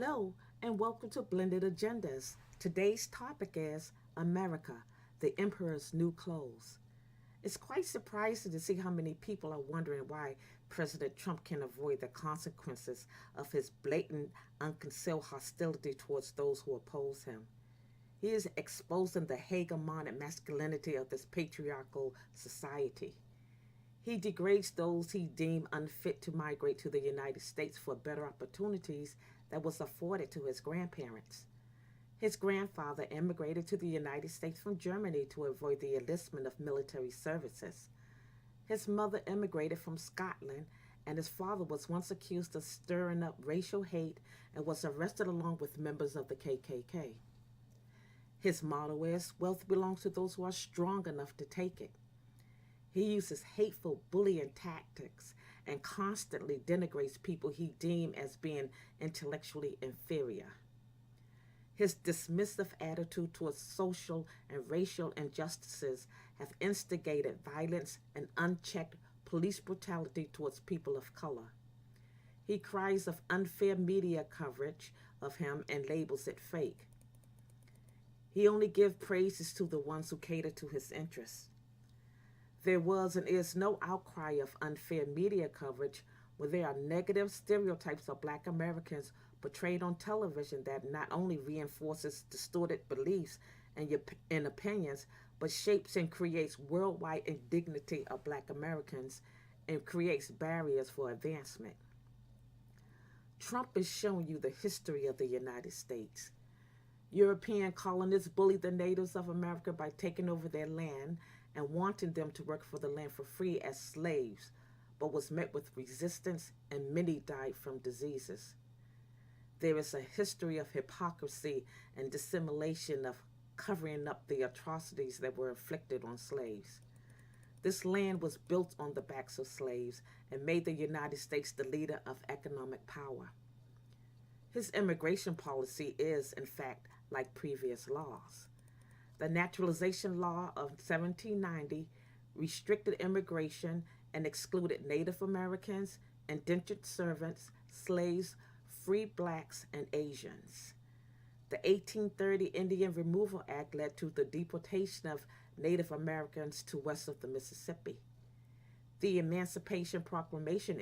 Hello, and welcome to Blended Agendas. Today's topic is America, the Emperor's New Clothes. It's quite surprising to see how many people are wondering why President Trump can avoid the consequences of his blatant, unconcealed hostility towards those who oppose him. He is exposing the hegemonic masculinity of this patriarchal society. He degrades those he deemed unfit to migrate to the United States for better opportunities that was afforded to his grandparents. His grandfather immigrated to the United States from Germany to avoid the enlistment of military services. His mother immigrated from Scotland, and his father was once accused of stirring up racial hate and was arrested along with members of the KKK. His motto is wealth belongs to those who are strong enough to take it. He uses hateful bullying tactics and constantly denigrates people he deemed as being intellectually inferior. His dismissive attitude towards social and racial injustices have instigated violence and unchecked police brutality towards people of color. He cries of unfair media coverage of him and labels it fake. He only gives praises to the ones who cater to his interests. There was and is no outcry of unfair media coverage when there are negative stereotypes of black Americans portrayed on television that not only reinforces distorted beliefs and opinions, but shapes and creates worldwide indignity of black Americans and creates barriers for advancement. Trump is showing you the history of the United States. European colonists bullied the natives of America by taking over their land and wanting them to work for the land for free as slaves, but was met with resistance and many died from diseases. There is a history of hypocrisy and dissimulation of covering up the atrocities that were inflicted on slaves. This land was built on the backs of slaves and made the United States the leader of economic power. His immigration policy is, in fact, like previous laws. The Naturalization Law of 1790 restricted immigration and excluded Native Americans, indentured servants, slaves, free blacks, and Asians. The 1830 Indian Removal Act led to the deportation of Native Americans to west of the Mississippi. The Emancipation Proclamation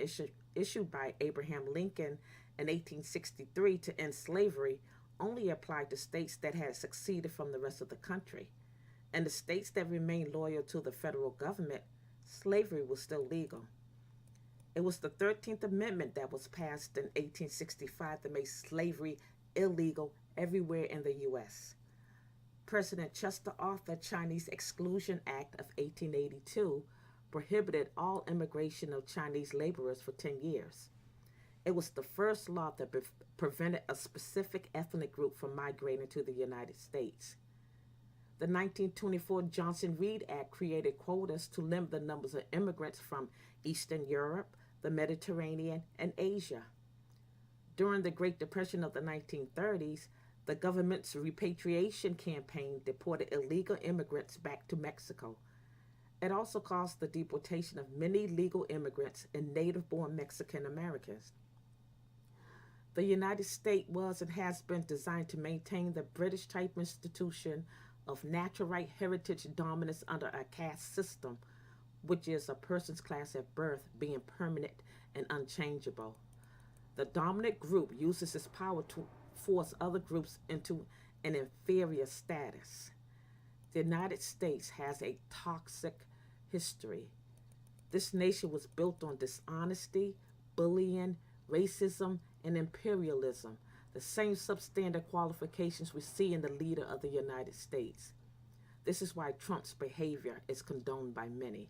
issued by Abraham Lincoln in 1863 to end slavery only applied to states that had seceded from the rest of the country. And the states that remained loyal to the federal government, slavery was still legal. It was the 13th Amendment that was passed in 1865 that made slavery illegal everywhere in the U.S. President Chester Arthur's Chinese Exclusion Act of 1882 prohibited all immigration of Chinese laborers for 10 years. It was the first law that prevented a specific ethnic group from migrating to the United States. The 1924 Johnson-Reed Act created quotas to limit the numbers of immigrants from Eastern Europe, the Mediterranean, and Asia. During the Great Depression of the 1930s, the government's repatriation campaign deported illegal immigrants back to Mexico. It also caused the deportation of many legal immigrants and native-born Mexican Americans. The United States was and has been designed to maintain the British type institution of natural right heritage dominance under a caste system, which is a person's class at birth being permanent and unchangeable. The dominant group uses its power to force other groups into an inferior status. The United States has a toxic history. This nation was built on dishonesty, bullying, racism, and imperialism, the same substandard qualifications we see in the leader of the United States. This is why Trump's behavior is condoned by many.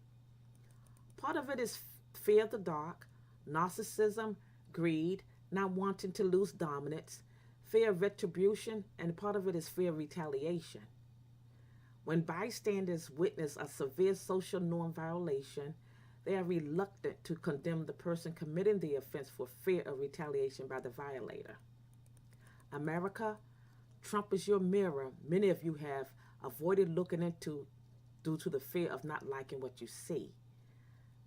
Part of it is fear of the dark, narcissism, greed, not wanting to lose dominance, fear of retribution, and part of it is fear of retaliation. When bystanders witness a severe social norm violation, they are reluctant to condemn the person committing the offense for fear of retaliation by the violator. America, Trump is your mirror many of you have avoided looking into due to the fear of not liking what you see.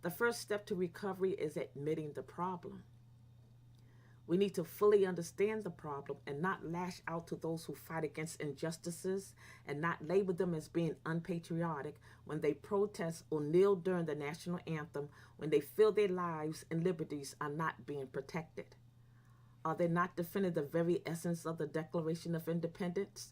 The first step to recovery is admitting the problem. We need to fully understand the problem and not lash out to those who fight against injustices and not label them as being unpatriotic when they protest or kneel during the national anthem when they feel their lives and liberties are not being protected. Are they not defending the very essence of the Declaration of Independence?